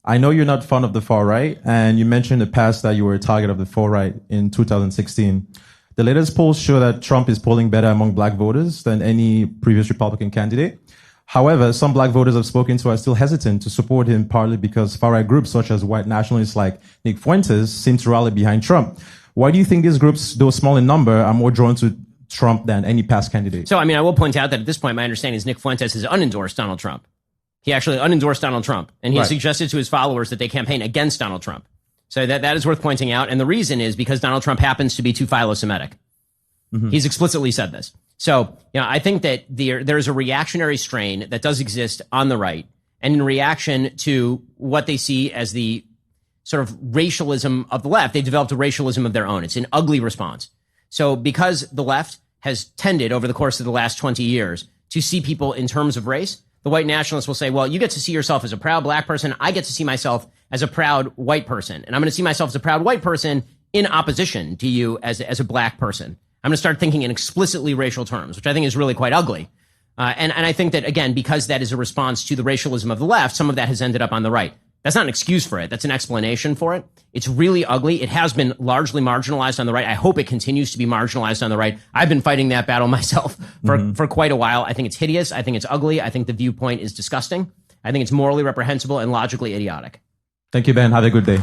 I know you're not fond of the far right, and you mentioned in the past that you were a target of the far right in 2016. The latest polls show that Trump is polling better among black voters than any previous Republican candidate. However, some black voters I've spoken to are still hesitant to support him, partly because far-right groups such as white nationalists like Nick Fuentes seem to rally behind Trump. Why do you think these groups, though small in number, are more drawn to Trump than any past candidate? So, I mean, I will point out that at this point, my understanding is Nick Fuentes has unendorsed Donald Trump. He actually unendorsed Donald Trump, and he suggested to his followers that they campaign against Donald Trump. So that is worth pointing out. And the reason is because Donald Trump happens to be too philo-Semitic. Mm-hmm. He's explicitly said this. So, I think that there is a reactionary strain that does exist on the right, and in reaction to what they see as the sort of racialism of the left, they developed a racialism of their own. It's an ugly response. So because the left has tended over the course of the last 20 years to see people in terms of race, the white nationalists will say, well, you get to see yourself as a proud black person. I get to see myself as a proud white person. And I'm going to see myself as a proud white person in opposition to you as a black person. I'm going to start thinking in explicitly racial terms, which I think is really quite ugly. And I think that, again, because that is a response to the racialism of the left, some of that has ended up on the right. That's not an excuse for it. That's an explanation for it. It's really ugly. It has been largely marginalized on the right. I hope it continues to be marginalized on the right. I've been fighting that battle myself for quite a while. I think it's hideous. I think it's ugly. I think the viewpoint is disgusting. I think it's morally reprehensible and logically idiotic. Thank you, Ben. Have a good day.